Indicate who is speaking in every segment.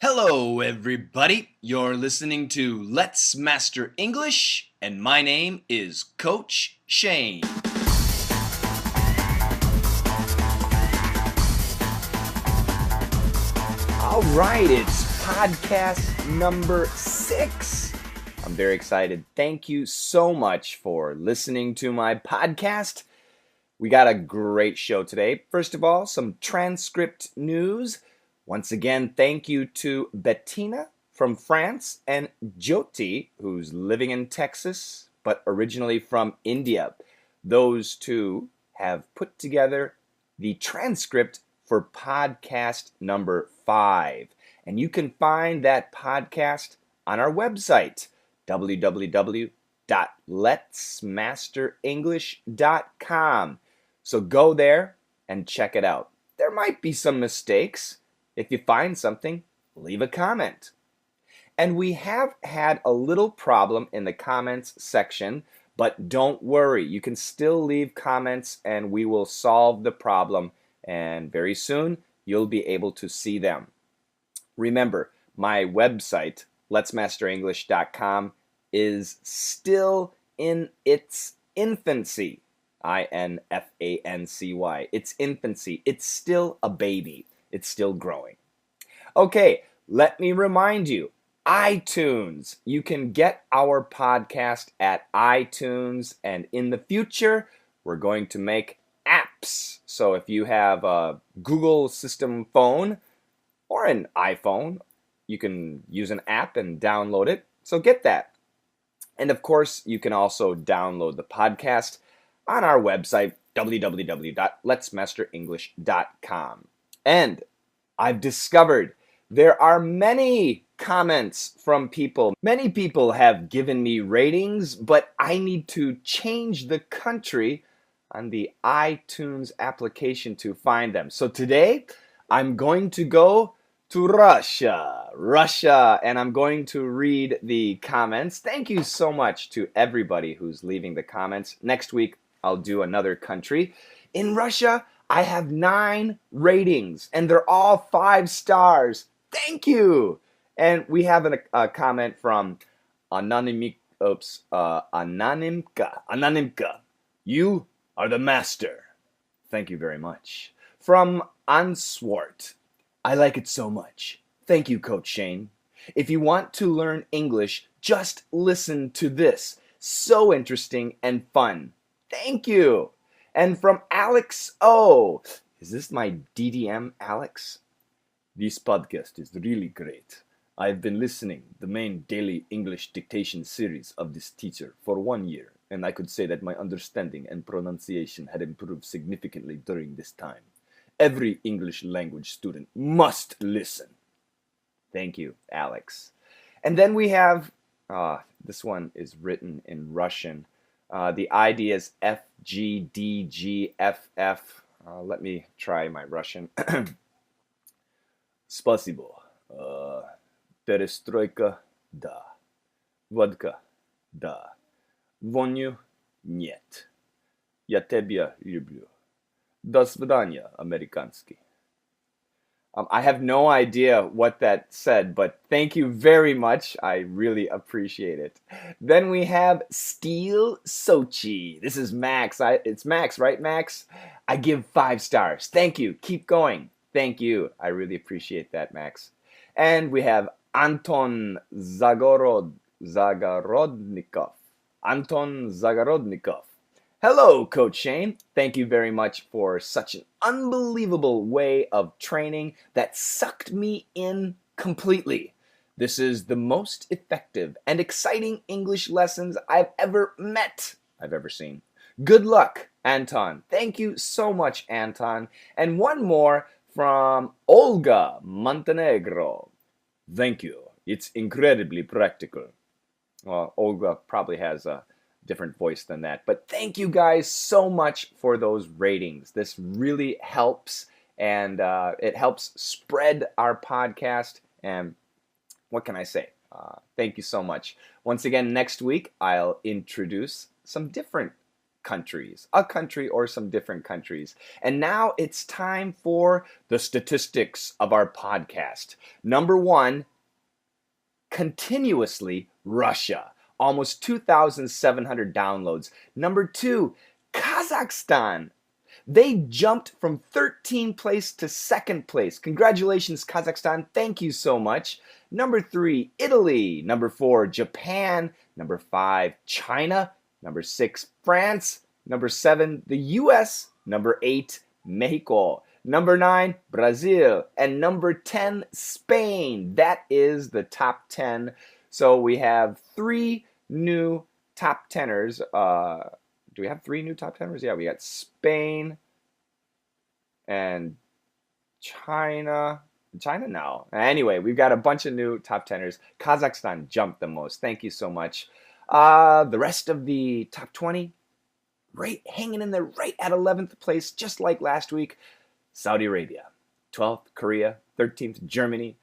Speaker 1: Hello, everybody. You're listening to Let's Master English, and my name is Coach Shane.
Speaker 2: All right, it's podcast number 6. I'm very excited. Thank you so much for listening to my podcast. We got a great show today. First of all, some transcript news. Once again, thank you to Bettina from France and Jyoti, who's living in Texas, but originally from India. Those two have put together the transcript for podcast number 5. And you can find that podcast on our website, www.letsmasterenglish.com. So go there and check it out. There might be some mistakes. If you find something, leave a comment. And we have had a little problem in the comments section, but don't worry. You can still leave comments and we will solve the problem. And very soon, you'll be able to see them. Remember, my website, letsmasterenglish.com, is still in its infancy. INFANCY. It's infancy. It's still a baby. It's still growing. Okay, let me remind you, iTunes. You can get our podcast at iTunes, and in the future, we're going to make apps. So if you have a Google system phone or an iPhone, you can use an app and download it. So get that. And of course, you can also download the podcast on our website, www.letsmasterenglish.com. And I've discovered there are many comments from people. Many people have given me ratings, but I need to change the country on the iTunes application to find them. So today, I'm going to go to Russia, and I'm going to read the comments. Thank you so much to everybody who's leaving the comments. Next week, I'll do another country. In Russia, I have 9 ratings, and they're all 5 stars. Thank you! And we have a comment from Anonymka. You are the master. Thank you very much. From Answart. I like it so much. Thank you, Coach Shane. If you want to learn English, just listen to this. So interesting and fun. Thank you. And from Alex O. Is this my DDM, Alex? This podcast is really great. I've been listening the main daily English dictation series of this teacher for 1 year, and I could say that my understanding and pronunciation had improved significantly during this time. Every English language student must listen. Thank you, Alex. And then we have, this one is written in Russian. The ID is FGDGFF. Let me try my Russian. Спасибо. Перестройка, да. Водка, да. Воню, нет. Я тебя люблю. До свидания, американский. I have no idea what that said, but thank you very much. I really appreciate it. Then we have Steel Sochi. This is Max. It's Max, right, Max? I give 5 stars. Thank you. Keep going. Thank you. I really appreciate that, Max. And we have Anton Zagorodnikov. Anton Zagorodnikov. Hello, Coach Shane. Thank you very much for such an unbelievable way of training that sucked me in completely. This is the most effective and exciting English lessons I've ever seen. Good luck, Anton. Thank you so much, Anton. And one more from Olga Montenegro. Thank you. It's incredibly practical. Well, Olga probably has a different voice than that. But thank you guys so much for those ratings. This really helps, and it helps spread our podcast. And what can I say? Thank you so much. Once again, next week, I'll introduce some different countries, a country or some different countries. And now it's time for the statistics of our podcast. Number one, continuously Russia, almost 2,700 downloads. Number two, Kazakhstan. They jumped from 13th place to 2nd place. Congratulations, Kazakhstan. Thank you so much. Number 3, Italy. Number 4, Japan. Number 5, China. Number 6, France. Number 7, the US. Number 8, Mexico. Number 9, Brazil. And number 10, Spain. That is the top 10. So we have 3 new top teners. Do we have 3 new top teners? Yeah, we got Spain and China. China? No. Anyway, we've got a bunch of new top teners. Kazakhstan jumped the most. Thank you so much. The rest of the top 20, right, hanging in there right at 11th place, just like last week. Saudi Arabia, 12th, Korea, 13th, Germany,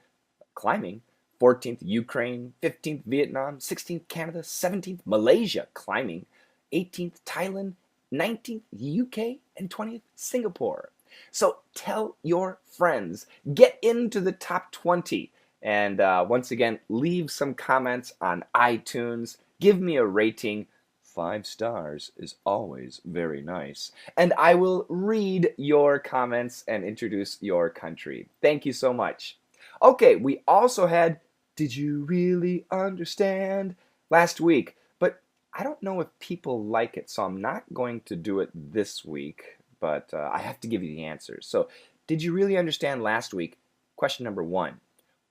Speaker 2: climbing. 14th, Ukraine, 15th, Vietnam, 16th, Canada, 17th, Malaysia, climbing. 18th, Thailand, 19th, UK, and 20th, Singapore. So tell your friends, get into the top 20. And once again, leave some comments on iTunes. Give me a rating. 5 stars is always very nice. And I will read your comments and introduce your country. Thank you so much. Okay, we also had Did You Really Understand last week? But I don't know if people like it, so I'm not going to do it this week, but I have to give you the answers. So, did you really understand last week? Question number 1.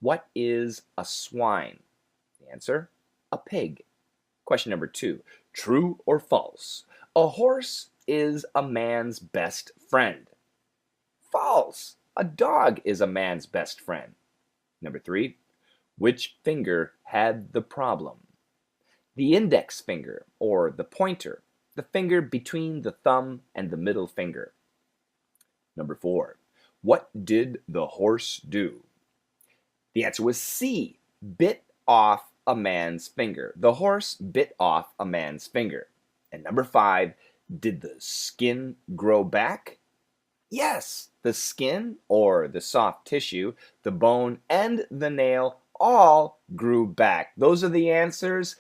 Speaker 2: What is a swine? The answer, a pig. Question number 2. True or false? A horse is a man's best friend. False. A dog is a man's best friend. Number 3. Which finger had the problem? The index finger, or the pointer, the finger between the thumb and the middle finger. Number 4. What did the horse do? The answer was C. Bit off a man's finger. The horse bit off a man's finger. And number 5. Did the skin grow back? Yes, the skin, or the soft tissue, the bone, and the nail all grew back. Those are the answers.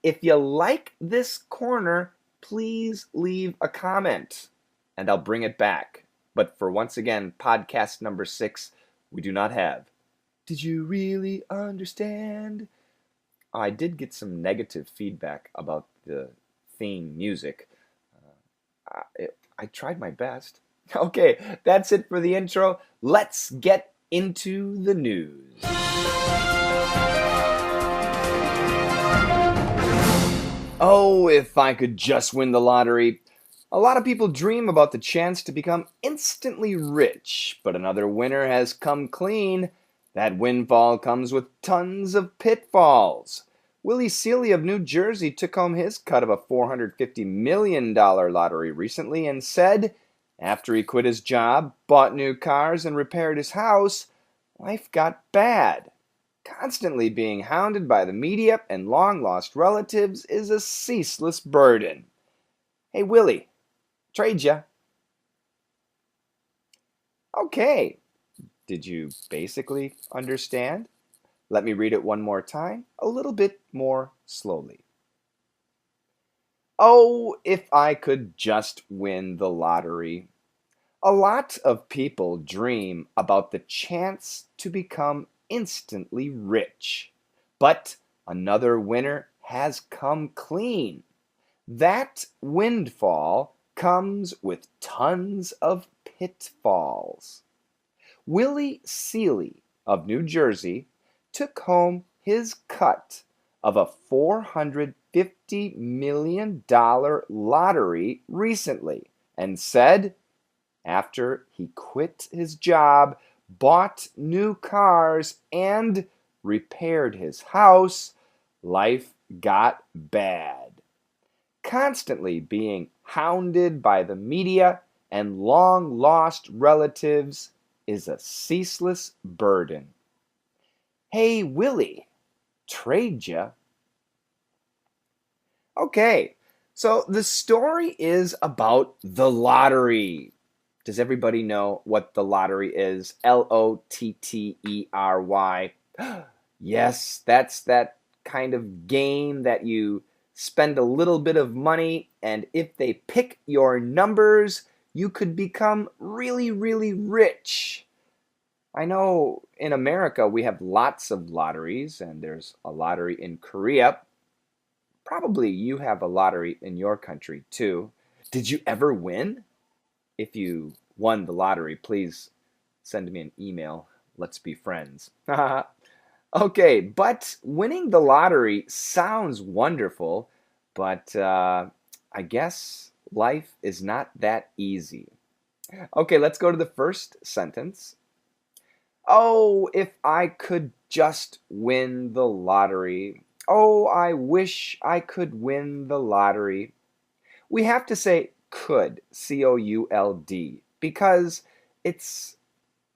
Speaker 2: If you like this corner, please leave a comment, and I'll bring it back. But for, once again, podcast number 6, we do not have Did You Really Understand? I did get some negative feedback about the theme music. I tried my best. Okay, that's it for the intro. Let's get into the news. Oh, if I could just win the lottery. A lot of people dream about the chance to become instantly rich, but another winner has come clean. That windfall comes with tons of pitfalls. Willie Seeley of New Jersey took home his cut of a $450 million lottery recently and said, after he quit his job, bought new cars, and repaired his house, life got bad. Constantly being hounded by the media and long-lost relatives is a ceaseless burden. Hey, Willie, trade ya. Okay, did you basically understand? Let me read it one more time, a little bit more slowly. Oh, if I could just win the lottery. A lot of people dream about the chance to become instantly rich. But another winner has come clean. That windfall comes with tons of pitfalls. Willie Seeley of New Jersey took home his cut of a $450 million lottery recently and said, after he quit his job, bought new cars, and repaired his house, life got bad. Constantly being hounded by the media and long-lost relatives is a ceaseless burden. Hey, Willie, trade ya? Okay, So the story is about the lottery. Does everybody know what the lottery is? Lottery. Yes, that's that kind of game that you spend a little bit of money, and if they pick your numbers, you could become really, really rich. I know in America we have lots of lotteries, and there's a lottery in Korea. Probably you have a lottery in your country too. Did you ever win? If you won the lottery, please send me an email. Let's be friends. Okay, but winning the lottery sounds wonderful, but I guess life is not that easy. Okay, let's go to the first sentence. Oh, if I could just win the lottery. Oh, I wish I could win the lottery. We have to say could, C-O-U-L-D, because it's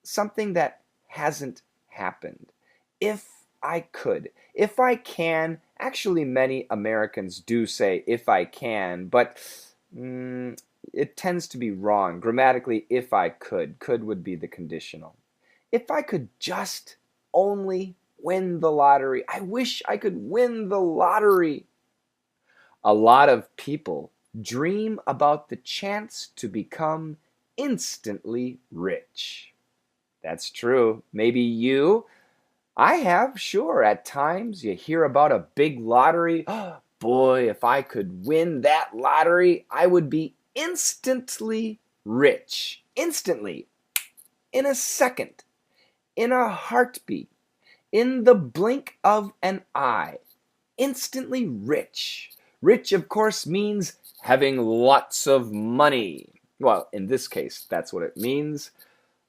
Speaker 2: something that hasn't happened. If I could, if I can, actually many Americans do say if I can, but it tends to be wrong. Grammatically, if I could would be the conditional. If I could just only win the lottery. I wish I could win the lottery. A lot of people dream about the chance to become instantly rich. That's true. Maybe you. I have, sure. At times you hear about a big lottery. Oh, boy, if I could win that lottery, I would be instantly rich. Instantly. In a second. In a heartbeat. In the blink of an eye. Instantly rich. Rich, of course, means having lots of money. Well, in this case, that's what it means.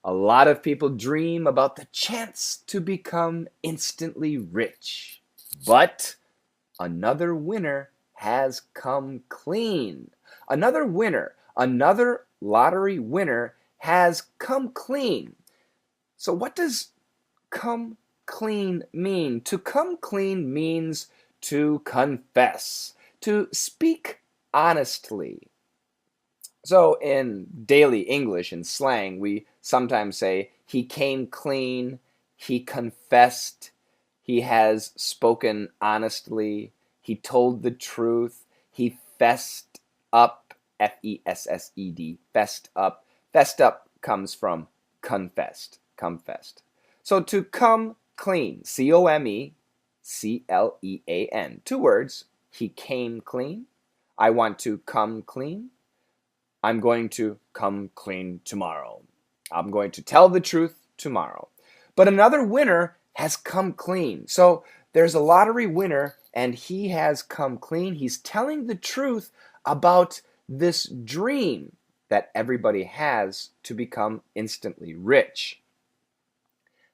Speaker 2: A lot of people dream about the chance to become instantly rich. But another winner has come clean. Another winner, another lottery winner has come clean. So what does come clean mean? To come clean means to confess, to speak honestly. So in daily English and slang, we sometimes say, he came clean, he confessed, he has spoken honestly, he told the truth, he fessed up, F-E-S-S-E-D, fessed up. Fessed up comes from confessed, confessed. So to come clean, C-O-M-E-C-L-E-A-N, 2 words, he came clean, I want to come clean. I'm going to come clean tomorrow. I'm going to tell the truth tomorrow. But another winner has come clean. So there's a lottery winner and he has come clean. He's telling the truth about this dream that everybody has to become instantly rich.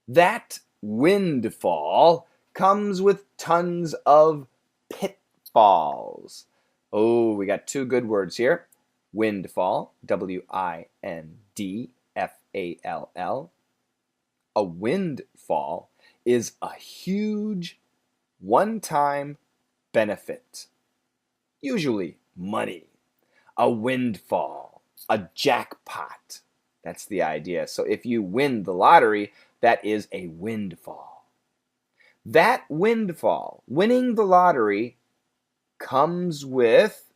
Speaker 2: That windfall comes with tons of pitfalls. Oh, we got 2 good words here. Windfall, W-I-N-D-F-A-L-L. A windfall is a huge one-time benefit, usually money. A windfall, a jackpot. That's the idea. So if you win the lottery, that is a windfall. That windfall, winning the lottery, comes with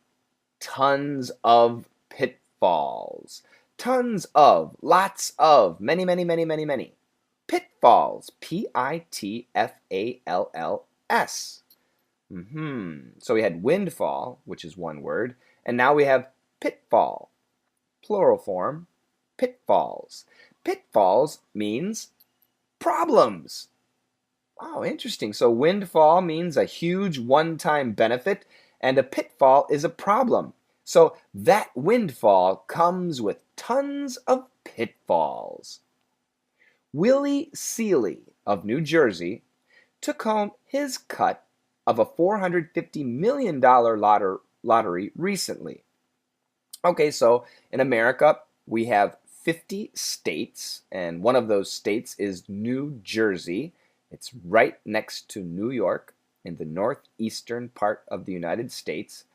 Speaker 2: tons of pitfalls. Tons of, lots of, many, many, many, many, many. Pitfalls, P-I-T-F-A-L-L-S. So we had windfall, which is 1 word, and now we have pitfall, plural form, pitfalls. Pitfalls means problems. Oh, interesting. So windfall means a huge one-time benefit, and a pitfall is a problem. So that windfall comes with tons of pitfalls. Willie Seeley of New Jersey took home his cut of a $450 million lottery recently. Okay, so in America, we have 50 states, and one of those states is New Jersey. It's right next to New York in the northeastern part of the United States.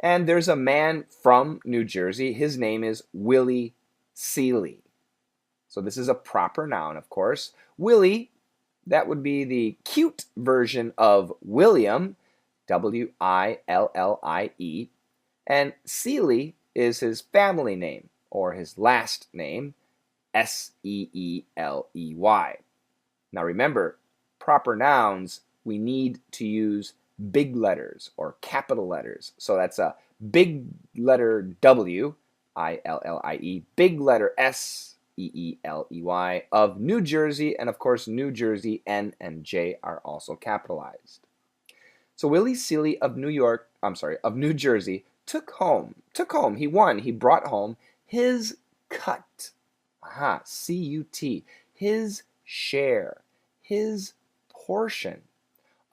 Speaker 2: And there's a man from New Jersey. His name is Willie Seeley. So this is a proper noun, of course. Willie, that would be the cute version of William, Willie. And Seeley is his family name, or his last name, Seeley. Now remember, proper nouns, we need to use big letters or capital letters. So that's a big letter W, Illie, big letter Seeley of New Jersey, and of course New Jersey, N and J are also capitalized. So Willie Seeley of New Jersey took home, he won, he brought home his cut, C-U-T, his share, his portion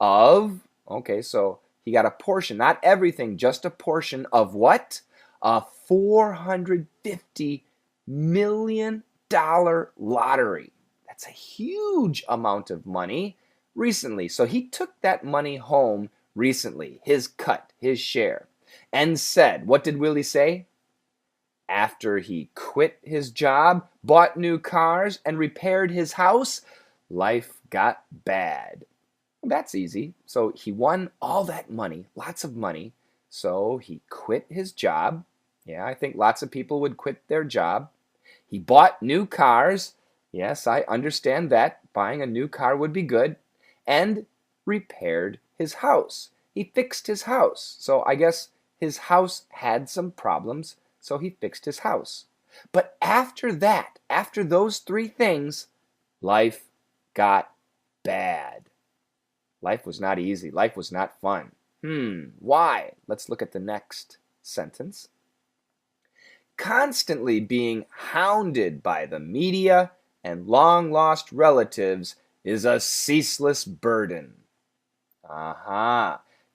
Speaker 2: of, okay, so he got a portion, not everything, just a portion of what? A $450 million lottery. That's a huge amount of money recently. So he took that money home recently, his cut, his share, and said, what did Willie say? After he quit his job, bought new cars, and repaired his house, life got bad. That's easy. So he won all that money, lots of money. So he quit his job. Yeah, I think lots of people would quit their job. He bought new cars. Yes, I understand that. Buying a new car would be good. And repaired his house. He fixed his house. So I guess his house had some problems, so he fixed his house. But after that, after those three things, life got bad. Life was not easy. Life was not fun. Why? Let's look at the next sentence. Constantly being hounded by the media and long-lost relatives is a ceaseless burden.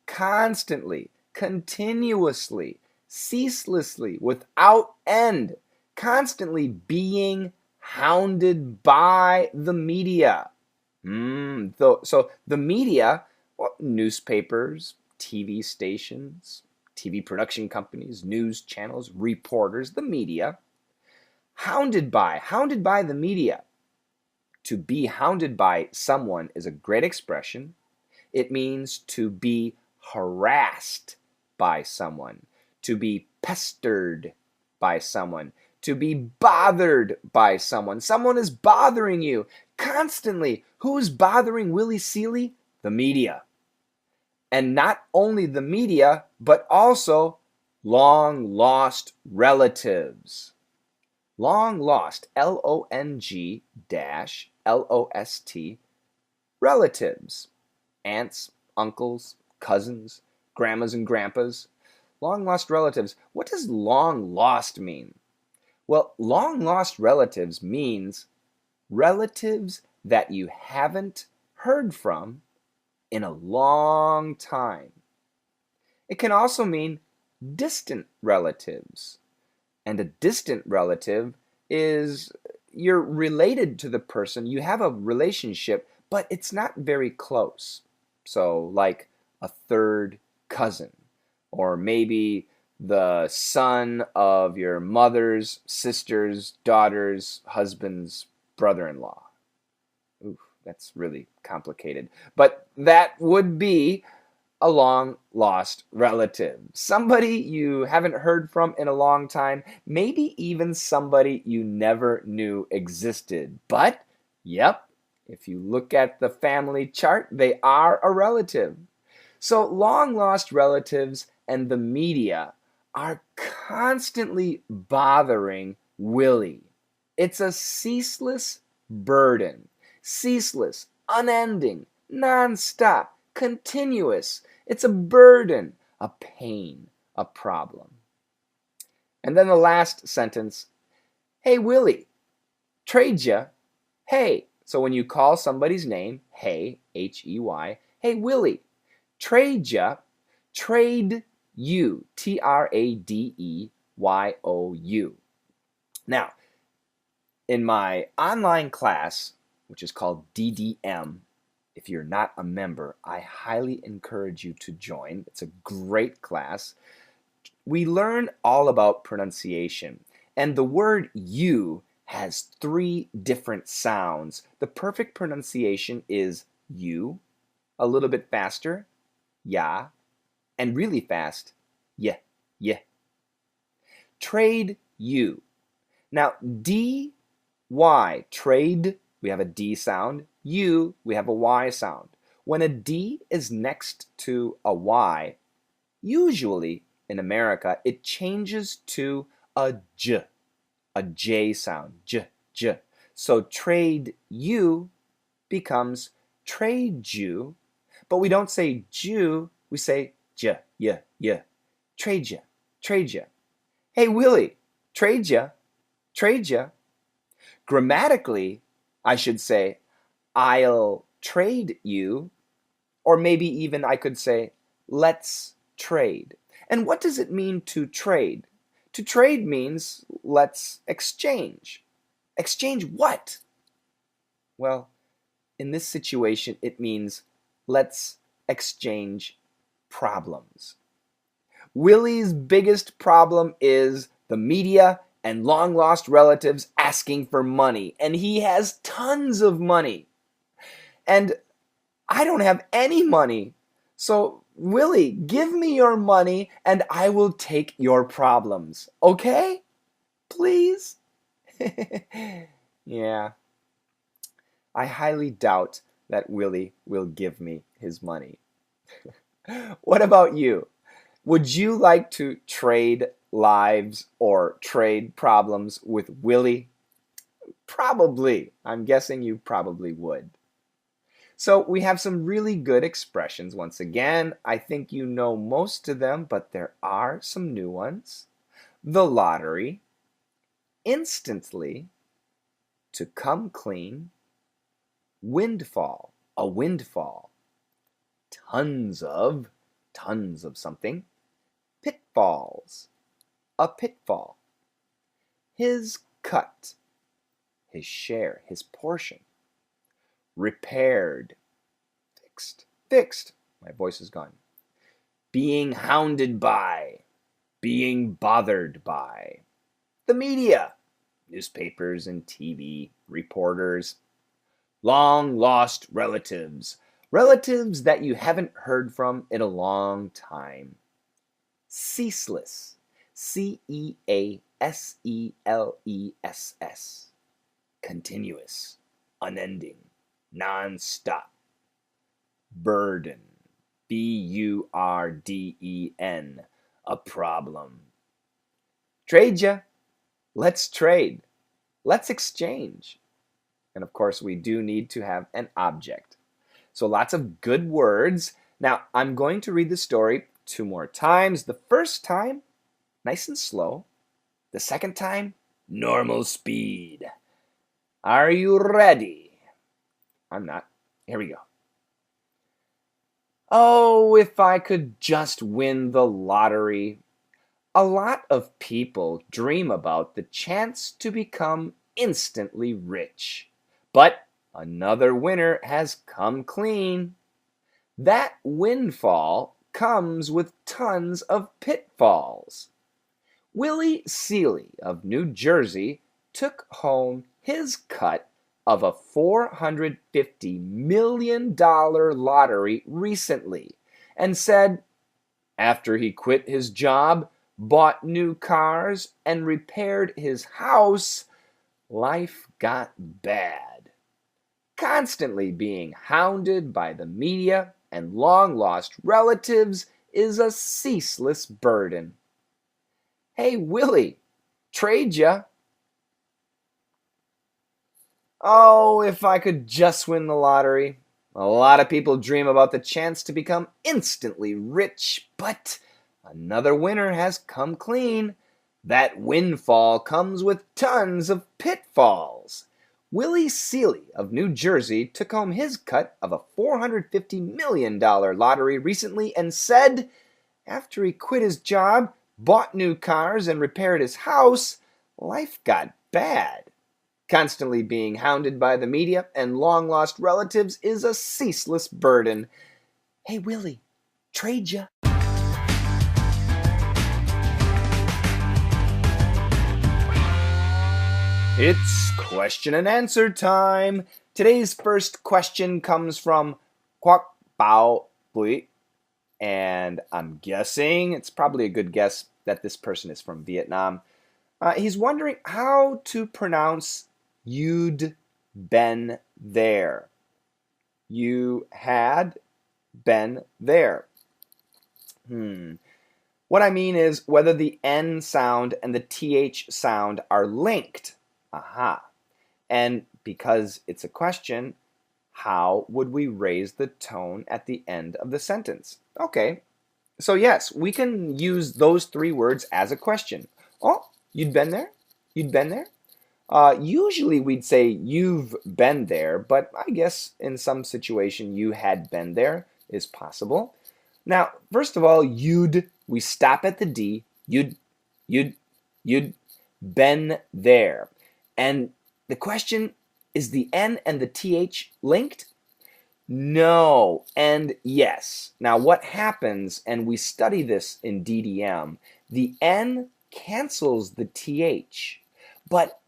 Speaker 2: Constantly, continuously, ceaselessly, without end, constantly being hounded by the media. So the media, newspapers, TV stations, TV production companies, news channels, reporters, the media, hounded by the media. To be hounded by someone is a great expression. It means to be harassed by someone, to be pestered by someone, to be bothered by someone. Someone is bothering you constantly. Who's bothering Willie Seeley? The media. And not only the media, but also long-lost relatives. Long-lost, L-O-N-G-L-O-S-T, relatives. Aunts, uncles, cousins, grandmas and grandpas. Long-lost relatives. What does long-lost mean? Well, long-lost relatives means relatives that you haven't heard from in a long time. It can also mean distant relatives. And a distant relative is you're related to the person, you have a relationship, but it's not very close. So like a third cousin, or maybe the son of your mother's sister's daughter's husband's brother-in-law. Ooh, that's really complicated. But that would be a long-lost relative. Somebody you haven't heard from in a long time, maybe even somebody you never knew existed. But, yep, if you look at the family chart, they are a relative. So long-lost relatives and the media are constantly bothering Willie. It's a ceaseless burden. Ceaseless, unending, non-stop, continuous. It's a burden, a pain, a problem. And then the last sentence, hey Willie, trade ya. Hey, so when you call somebody's name, hey, H-E-Y, hey Willie, trade ya, trade you, T-R-A-D-E-Y-O-U. Now, in my online class, which is called DDM, if you're not a member, I highly encourage you to join. It's a great class. we learn all about pronunciation, and the word you has 3 different sounds. The perfect pronunciation is you, a little bit faster, ya, and really fast, yeah, yeah. Trade you. Now, D-Y, trade, we have a D sound. U, we have a Y sound. When a D is next to a Y, usually in America, it changes to a J sound, J. So trade you becomes trade you, but we don't say Jew, we say J, yeah. Trade ya. Hey, Willie, trade ya. Grammatically, I should say, I'll trade you, or maybe even I could say, let's trade. And what does it mean to trade? To trade means let's exchange. Exchange what? Well, in this situation, it means let's exchange problems. Willie's biggest problem is the media and long-lost relatives asking for money, and he has tons of money. And I don't have any money. So, Willie, give me your money and I will take your problems. Okay? Please? Yeah. I highly doubt that Willie will give me his money. What about you? Would you like to trade lives or trade problems with Willie? Probably. I'm guessing you probably would. So we have some really good expressions. Once again, I think you know most of them, but there are some new ones. The lottery, instantly, to come clean, windfall, a windfall, tons of something, pitfalls, a pitfall, his cut, his share, his portion, repaired, fixed, my voice is gone, being hounded by, being bothered by, the media, newspapers and TV, reporters, long lost relatives, relatives that you haven't heard from in a long time, ceaseless, C-E-A-S-E-L-E-S-S, continuous, unending, non-stop, burden, B-U-R-D-E-N, a problem. Trade ya. Let's trade. Let's exchange. And of course, we do need to have an object. So lots of good words. Now, I'm going to read the story 2 more times. The first time, nice and slow. The second time, normal speed. Are you ready? I'm not. Here we go. Oh, if I could just win the lottery. A lot of people dream about the chance to become instantly rich. But another winner has come clean. That windfall comes with tons of pitfalls. Willie Seeley of New Jersey took home his cut of a $450 million lottery recently and said, after he quit his job, bought new cars, and repaired his house, life got bad. Constantly being hounded by the media and long-lost relatives is a ceaseless burden. Hey, Willie, trade ya. Oh, if I could just win the lottery. A lot of people dream about the chance to become instantly rich, but another winner has come clean. That windfall comes with tons of pitfalls. Willie Seeley of New Jersey took home his cut of a $450 million lottery recently and said, after he quit his job, bought new cars, and repaired his house, life got bad. Constantly being hounded by the media and long-lost relatives is a ceaseless burden. Hey, Willie, trade ya. It's question and answer time. Today's first question comes from Quoc Bao Bui, and I'm guessing, it's probably a good guess that this person is from Vietnam. He's wondering how to pronounce "you'd been there." You had been there. What I mean is whether the N sound and the TH sound are linked. Aha. And because it's a question, how would we raise the tone at the end of the sentence? Okay, so yes, we can use those three words as a question. Oh, you'd been there? You'd been there? Usually we'd say you've been there, but I guess in some situation you had been there is possible. Now, first of all, we stop at the D. You'd been there. And the question, is the N and the TH linked? No and yes. Now what happens, and we study this in DDM, the N cancels the TH, but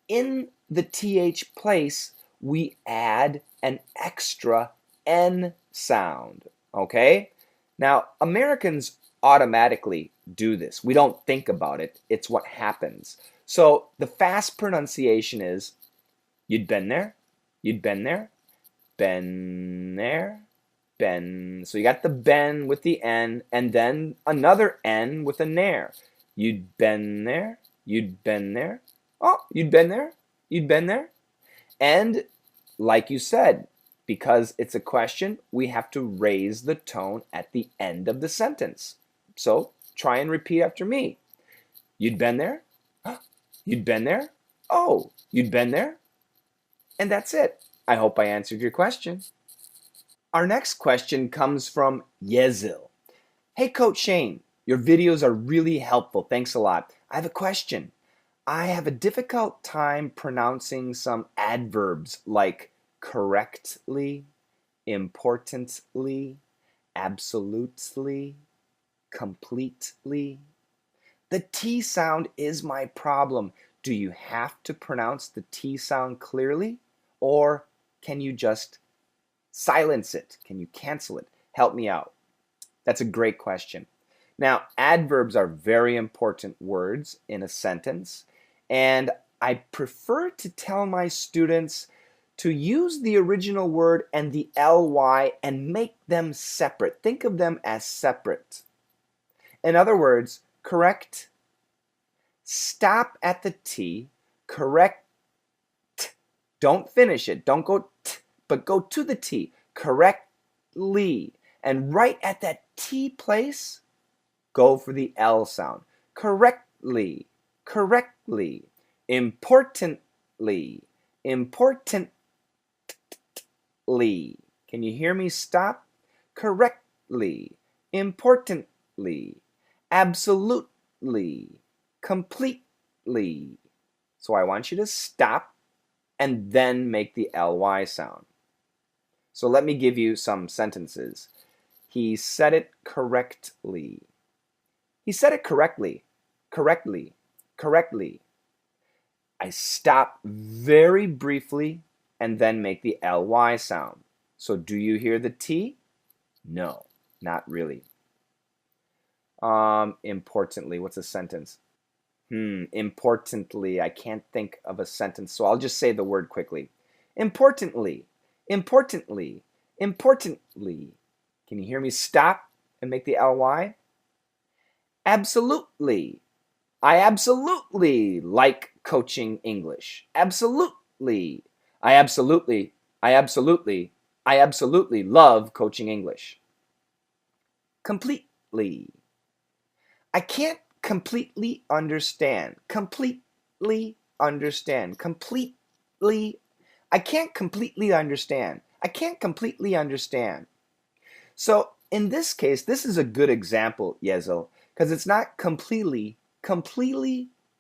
Speaker 2: in the TH place, we add an extra N sound, okay? Now, Americans automatically do this. We don't think about it. It's what happens. So the fast pronunciation is, you'd been there, you'd been there, been there, been. So you got the ben with the N, and then another N with a nair. You'd been there, you'd been there. Oh, you'd been there, you'd been there. And like you said, because it's a question, we have to raise the tone at the end of the sentence. So try and repeat after me. You'd been there? You'd been there? Oh, you'd been there? And that's it. I hope I answered your question. Our next question comes from Yezil. Hey, Coach Shane, your videos are really helpful. Thanks a lot. I have a question. I have a difficult time pronouncing some adverbs like correctly, importantly, absolutely, completely. The T sound is my problem. Do you have to pronounce the T sound clearly? Or can you just silence it? Can you cancel it? Help me out. That's a great question. Now, adverbs are very important words in a sentence, and I prefer to tell my students to use the original word and the ly and make them separate. Think of them as separate. In other words, correct, stop at the T, correct, don't finish it, don't go t, but go to the T, correctly. And right at that T place, go for the L sound. Correctly, correctly, importantly, importantly. Can you hear me stop? Correctly, importantly, absolutely, completely. So I want you to stop and then make the ly sound. So let me give you some sentences. He said it correctly. He said it correctly, correctly, correctly. I stop very briefly and then make the ly sound. So do you hear the T? No, not really. Importantly, what's a sentence? Importantly, I can't think of a sentence, so I'll just say the word quickly. Importantly, importantly, importantly. Can you hear me stop and make the ly? Absolutely. I absolutely like coaching English. Absolutely. I absolutely love coaching English. Completely. I can't completely understand. Completely understand. Completely. I can't completely understand. I can't completely understand. So in this case, this is a good example, Yezel, because it's not completely,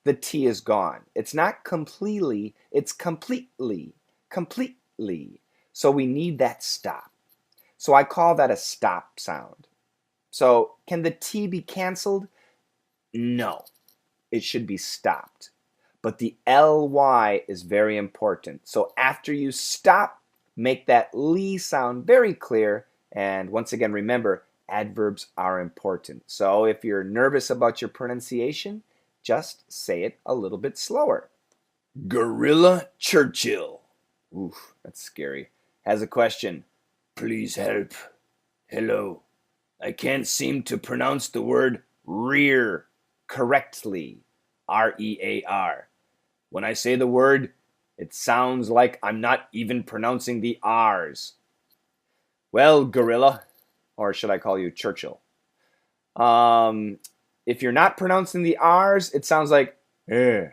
Speaker 2: the T is gone. It's not completely, it's completely, completely. So we need that stop. So I call that a stop sound. So can the T be canceled? No, it should be stopped. but the ly is very important. So after you stop, make that ly sound very clear. And once again, remember, adverbs are important. So if you're nervous about your pronunciation, just say it a little bit slower. Gorilla Churchill. Oof, that's scary. Has a question. Please help. Hello. I can't seem to pronounce the word rear correctly. R-E-A-R. When I say the word, it sounds like I'm not even pronouncing the R's. Well, Gorilla, or should I call you Churchill? If you're not pronouncing the R's, it sounds like eh.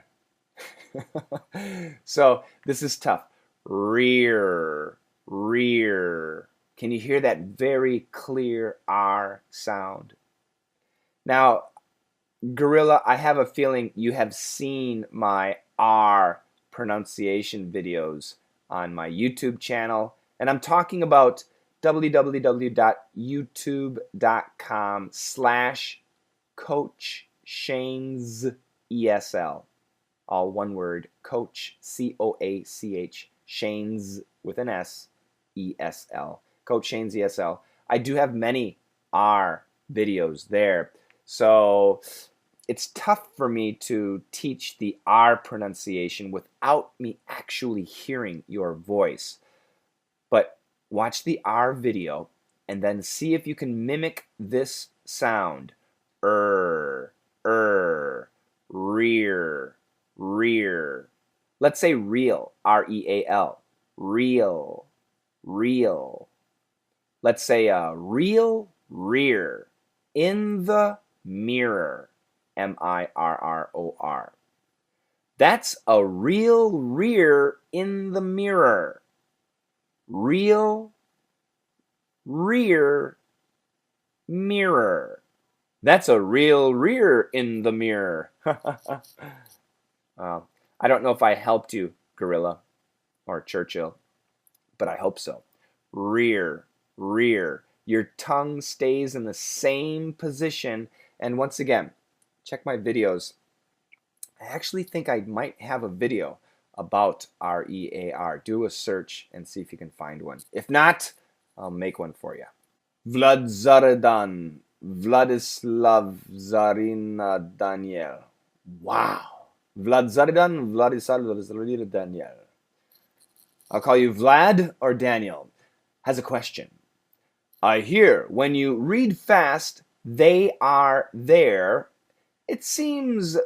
Speaker 2: So this is tough. Rear, rear. Can you hear that very clear R sound? Now, Gorilla, I have a feeling you have seen my R pronunciation videos on my YouTube channel, and I'm talking about www.youtube.com/Coach Shane's ESL. All one word, Coach, C-O-A-C-H, Shane's with an S, E-S-L. Coach Shane's ESL. I do have many R videos there. So it's tough for me to teach the R pronunciation without me actually hearing your voice. But watch the R video and then see if you can mimic this sound. Rear, rear. Let's say real, R-E-A-L. Real, real. Let's say real rear. In the mirror, M-I-R-R-O-R. That's a real rear in the mirror. Real rear mirror. That's a real rear in the mirror. I don't know if I helped you, Gorilla or Churchill, but I hope so. Rear, rear. Your tongue stays in the same position. And once again, check my videos. I actually think I might have a video about R-E-A-R. Do a search and see if you can find one. If not, I'll make one for you. Vlad Vladislav Zarina Daniel. Wow. Vlad Zaridan, Vladislav Daniel. I'll call you Vlad or Daniel. Has a question. I hear when you read fast, they are there. It seems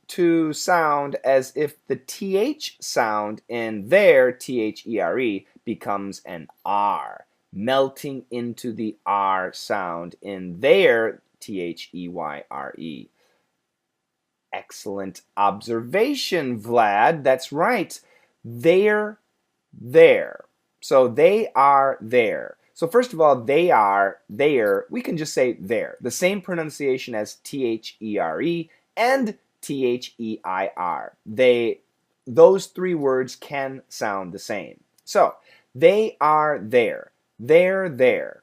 Speaker 2: to sound as if the TH sound in there, T-H-E-R-E, becomes an R, melting into the R sound in there, T-H-E-Y-R-E. Excellent observation, Vlad. That's right. They're there. So they are there. So first of all, they are there. We can just say there. The same pronunciation as T-H-E-R-E and T-H-E-I-R. Those three words can sound the same. So they are there. They're there.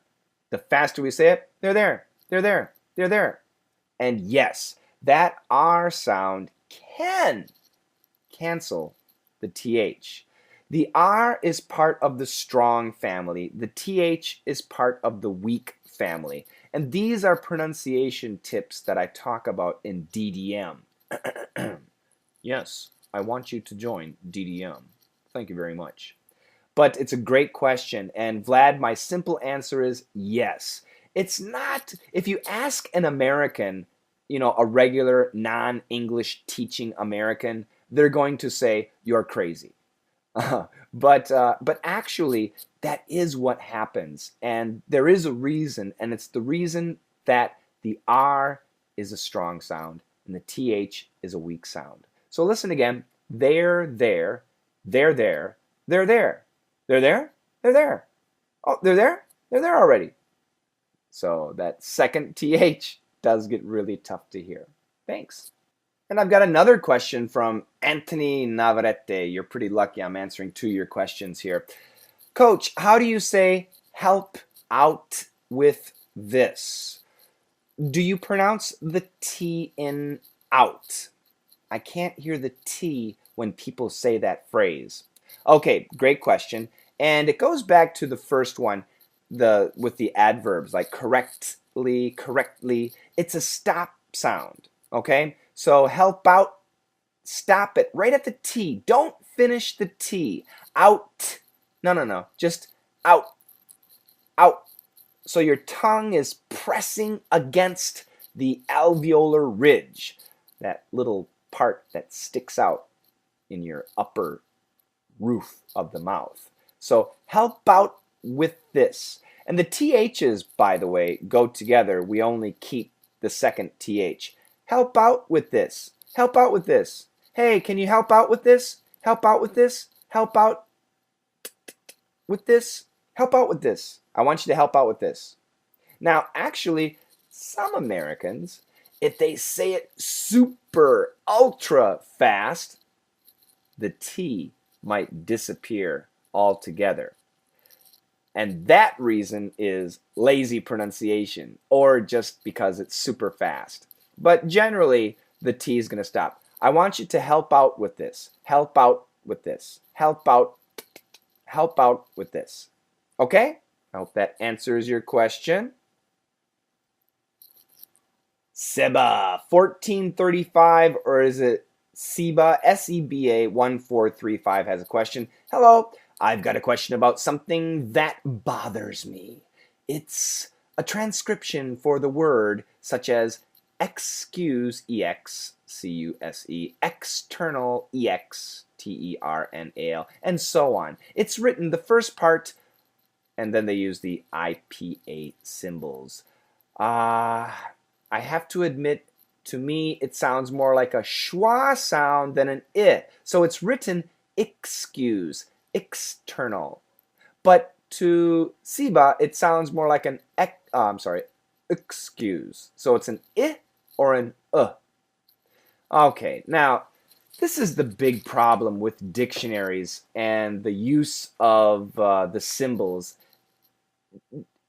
Speaker 2: The faster we say it, they're there. They're there. They're there. And yes, that R sound can cancel the TH. The R is part of the strong family. The TH is part of the weak family. And these are pronunciation tips that I talk about in DDM. Yes, I want you to join DDM. Thank you very much. But it's a great question. And Vlad, my simple answer is yes. It's not, if you ask an American, a regular non-English teaching American, they're going to say, you're crazy. But actually, that is what happens. And there is a reason, and it's the reason that the R is a strong sound and the TH is a weak sound. So listen again. They're there. They're there. They're there. They're there. They're there. Oh, they're there. They're there already. So that second TH does get really tough to hear. Thanks. And I've got another question from Anthony Navarrete. You're pretty lucky I'm answering two of your questions here. Coach, how do you say help out with this? Do you pronounce the T in out? I can't hear the T when people say that phrase. Okay, great question. And it goes back to the first one, with the adverbs, like correctly, correctly. It's a stop sound, okay? So help out, stop it right at the T. Don't finish the T. Out. No. Just out, out. So your tongue is pressing against the alveolar ridge, that little part that sticks out in your upper roof of the mouth. So help out with this. And the THs, by the way, go together. We only keep the second TH. Help out with this. Help out with this. Hey, can you help out with this? Help out with this? Help out with this? Help out with this. I want you to help out with this. Now, actually, some Americans, if they say it super, ultra fast, the T might disappear altogether. And that reason is lazy pronunciation, or just because it's super fast. But generally, the T is going to stop. I want you to help out with this. Help out with this. Help out with this. Okay? I hope that answers your question. Seba, 1435, or is it Seba, S-E-B-A 1435 has a question. Hello, I've got a question about something that bothers me. It's a transcription for the word such as excuse, E-X-C-U-S-E, external, E-X-T-E-R-N-A-L, and so on. It's written the first part, and then they use the IPA symbols. I have to admit, to me, it sounds more like a schwa sound than an I. So it's written excuse, external. But to Siba, it sounds more like an excuse. So it's an I or an Okay, now, this is the big problem with dictionaries and the use of the symbols.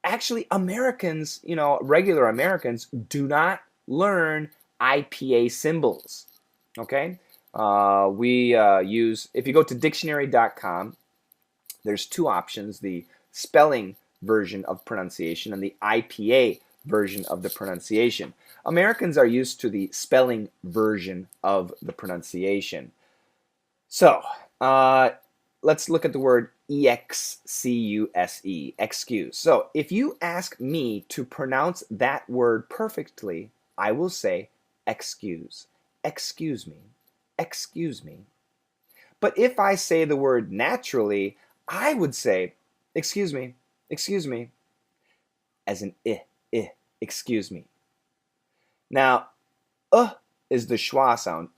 Speaker 2: Actually, Americans, regular Americans, do not learn IPA symbols. Okay? We use, if you go to dictionary.com, there's two options, the spelling version of pronunciation and the IPA version of the pronunciation. Americans are used to the spelling version of the pronunciation. So, let's look at the word E-X-C-U-S-E, excuse. So if you ask me to pronounce that word perfectly, I will say excuse, excuse me, excuse me. But if I say the word naturally, I would say excuse me, as an excuse me. Now, is the schwa sound,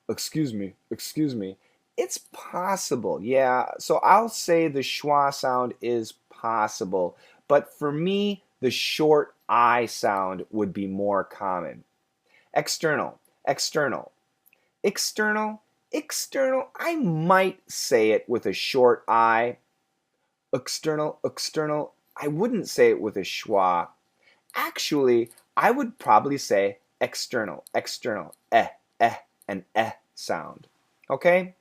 Speaker 2: excuse me, excuse me. It's possible, yeah. So I'll say the schwa sound is possible, but for me, the short I sound would be more common. External, external, external, external. I might say it with a short I. External, external. I wouldn't say it with a schwa. Actually, I would probably say external, external, an sound. Okay?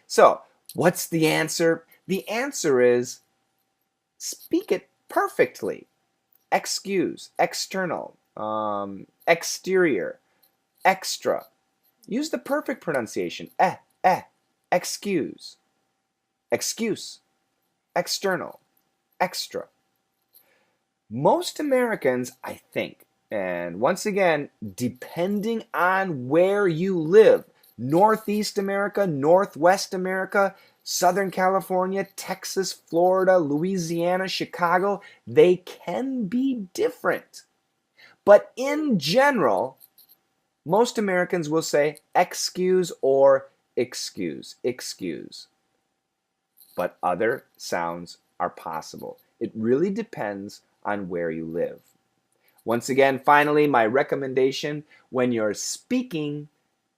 Speaker 2: So, what's the answer? The answer is speak it perfectly. Excuse, external, exterior, extra. Use the perfect pronunciation. Excuse, excuse, external, extra. Most Americans, I think, and once again, depending on where you live, Northeast America, Northwest America, Southern California, Texas, Florida, Louisiana, Chicago, they can be different. But in general, most Americans will say excuse or excuse. But other sounds are possible. It really depends on where you live. Once again, finally, my recommendation, when you're speaking,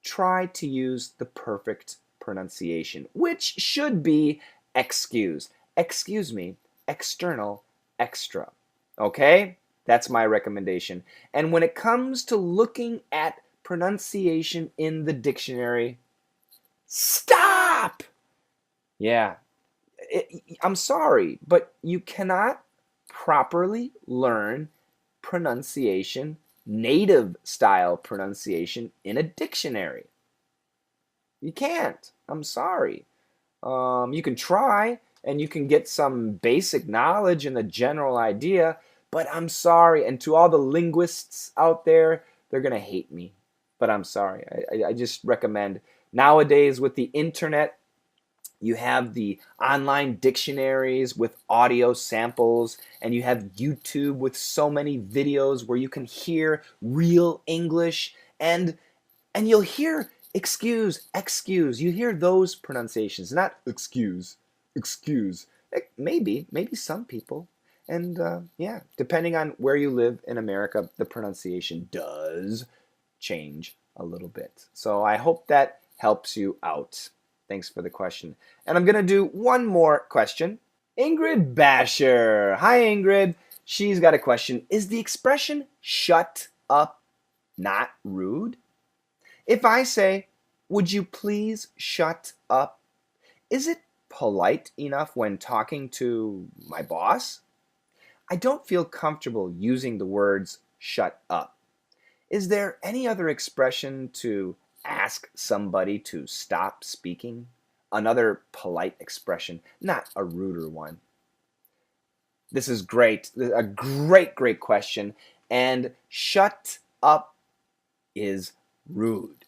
Speaker 2: try to use the perfect pronunciation, which should be excuse, excuse me, external, extra. Okay? That's my recommendation. And when it comes to looking at pronunciation in the dictionary. Stop! Yeah, I'm sorry, but you cannot properly learn pronunciation, native style pronunciation, in a dictionary. You can't. I'm sorry. You can try and you can get some basic knowledge and the general idea, but I'm sorry. And to all the linguists out there, they're going to hate me, but I'm sorry. I just recommend nowadays with the internet, you have the online dictionaries with audio samples, and you have YouTube with so many videos where you can hear real English, and you'll hear excuse. You hear those pronunciations, not excuse. Maybe some people. And yeah, depending on where you live in America, the pronunciation does change a little bit. So I hope that helps you out. Thanks for the question. And I'm going to do one more question. Ingrid Basher. Hi, Ingrid. She's got a question. Is the expression shut up not rude? If I say, would you please shut up? Is it polite enough when talking to my boss? I don't feel comfortable using the words shut up. Is there any other expression to ask somebody to stop speaking? Another polite expression, not a ruder one. This is great. A great question. And shut up is rude.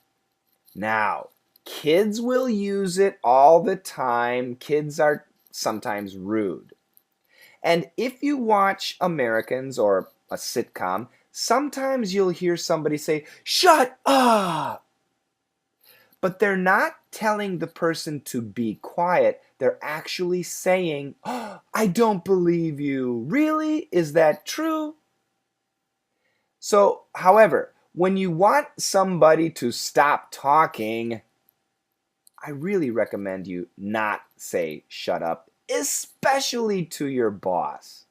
Speaker 2: Now, kids will use it all the time. Kids are sometimes rude. And if you watch Americans or a sitcom, sometimes you'll hear somebody say, shut up! But they're not telling the person to be quiet. They're actually saying, oh, I don't believe you. Really? Is that true? So, however, when you want somebody to stop talking, I really recommend you not say shut up, especially to your boss.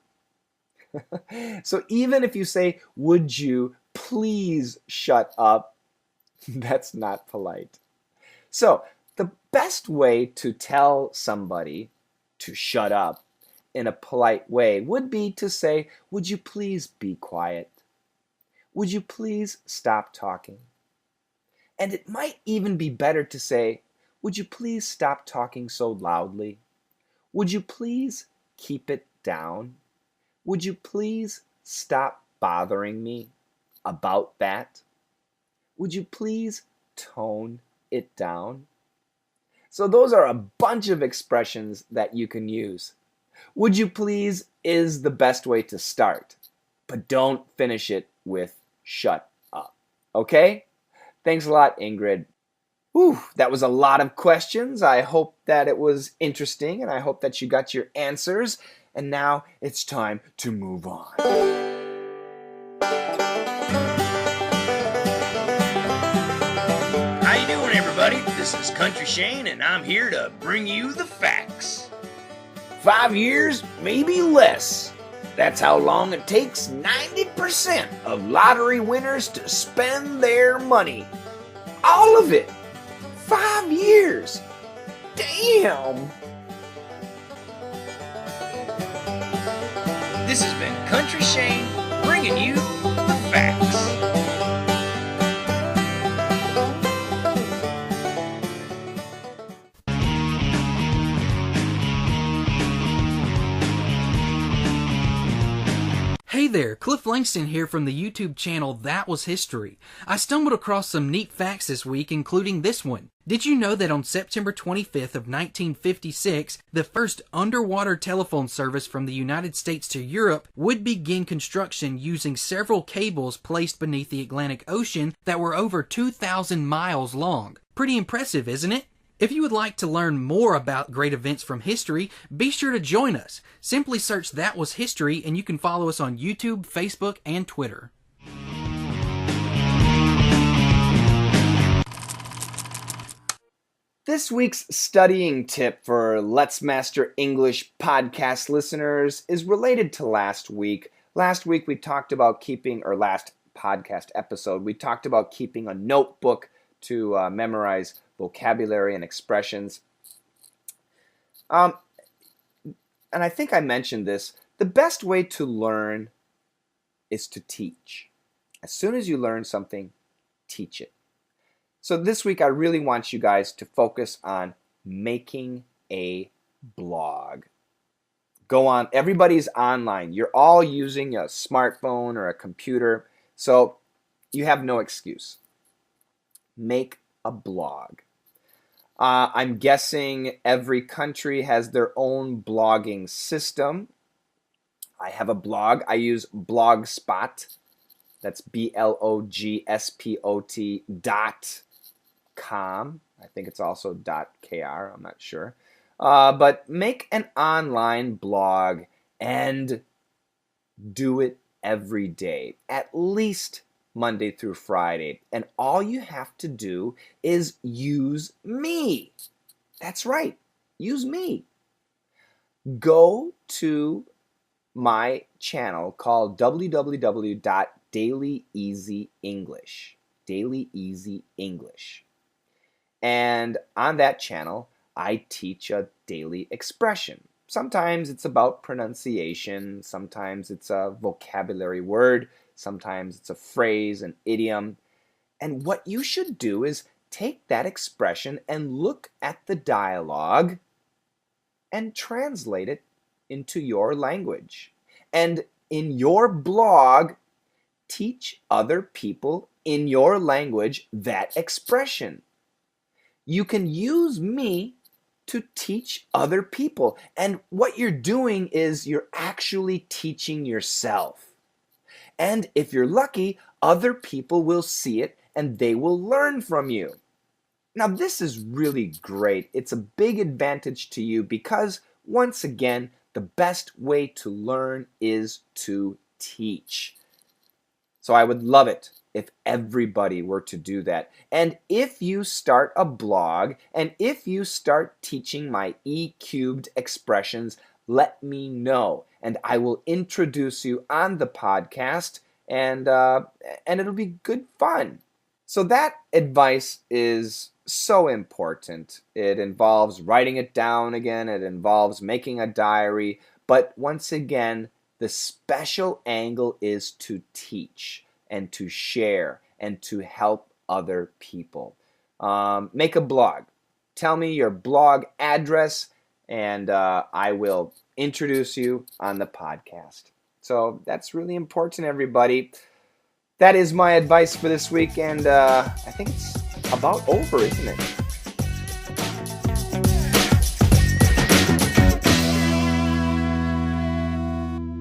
Speaker 2: So even if you say, would you please shut up, that's not polite. So the best way to tell somebody to shut up in a polite way would be to say, would you please be quiet? Would you please stop talking? And it might even be better to say, would you please stop talking so loudly? Would you please keep it down? Would you please stop bothering me about that? Would you please tone it down? So those are a bunch of expressions that you can use. Would you please is the best way to start, but don't finish it with shut up. Okay? Thanks a lot, Ingrid. Whew, that was a lot of questions. I hope that it was interesting, and I hope that you got your answers. And now it's time to move on.
Speaker 1: How you doing, everybody? This is Country Shane, and I'm here to bring you the facts.
Speaker 2: 5 years, maybe less. That's how long it takes 90% of lottery winners to spend their money. All of it. 5 years. Damn.
Speaker 1: This has been Country Shane bringing you the facts.
Speaker 3: Hey there, Cliff Langston here from the YouTube channel That Was History. I stumbled across some neat facts this week, including this one. Did you know that on September 25th of 1956, the first underwater telephone service from the United States to Europe would begin construction using several cables placed beneath the Atlantic Ocean that were over 2,000 miles long? Pretty impressive, isn't it? If you would like to learn more about great events from history, be sure to join us. Simply search That Was History and you can follow us on YouTube, Facebook, and Twitter.
Speaker 2: This week's studying tip for Let's Master English podcast listeners is related to last week. Last week we talked about last podcast episode, we talked about keeping a notebook to memorize vocabulary and expressions. And I think I mentioned this. The best way to learn is to teach. As soon as you learn something, teach it. So this week, I really want you guys to focus on making a blog. Go on. Everybody's online. You're all using a smartphone or a computer, so you have no excuse. Make a blog. I'm guessing every country has their own blogging system. I have a blog. I use Blogspot. That's blogspot.com. I think it's also .kr. I'm not sure. But make an online blog and do it every day, at least Monday through Friday. And all you have to do is use me. That's right. Use me. Go to my channel called www.dailyeasyenglish. Daily Easy English. And on that channel, I teach a daily expression. Sometimes it's about pronunciation, sometimes it's a vocabulary word, sometimes it's a phrase, an idiom. And what you should do is take that expression and look at the dialogue and translate it into your language. And in your blog, teach other people in your language that expression. You can use me to teach other people. And what you're doing is you're actually teaching yourself. And if you're lucky, other people will see it and they will learn from you. Now, this is really great. It's a big advantage to you because, once again, the best way to learn is to teach. So I would love it if everybody were to do that. And if you start a blog, and if you start teaching my E-cubed expressions, let me know. And I will introduce you on the podcast, and it'll be good fun. So that advice is so important. It involves writing it down again. It involves making a diary. But once again, the special angle is to teach and to share and to help other people. Make a blog. Tell me your blog address, and I will introduce you on the podcast. So that's really important, everybody. That is my advice for this week, and I think it's about over, isn't it?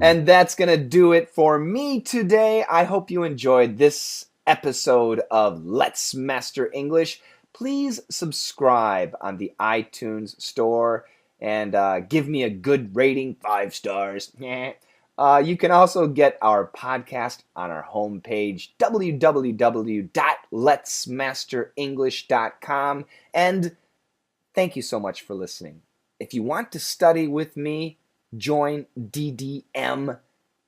Speaker 2: And that's going to do it for me today. I hope you enjoyed this episode of Let's Master English. Please subscribe on the iTunes store and give me a good rating, 5 stars. You can also get our podcast on our homepage, www.letsmasterenglish.com. And thank you so much for listening. If you want to study with me, join DDM,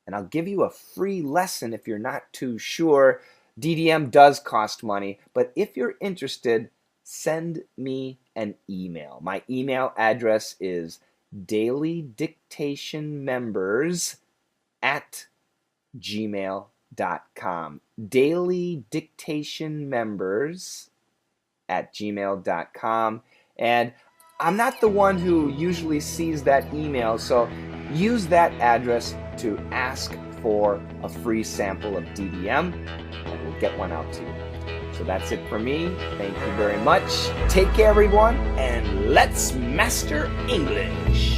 Speaker 2: and I'll give you a free lesson if you're not too sure. DDM does cost money, but if you're interested, send me an email. My email address is dailydictationmembers@gmail.com. dailydictationmembers@gmail.com. And I'm not the one who usually sees that email, so use that address to ask for a free sample of DDM, and we'll get one out to you. So that's it for me. Thank you very much. Take care, everyone, and let's master English.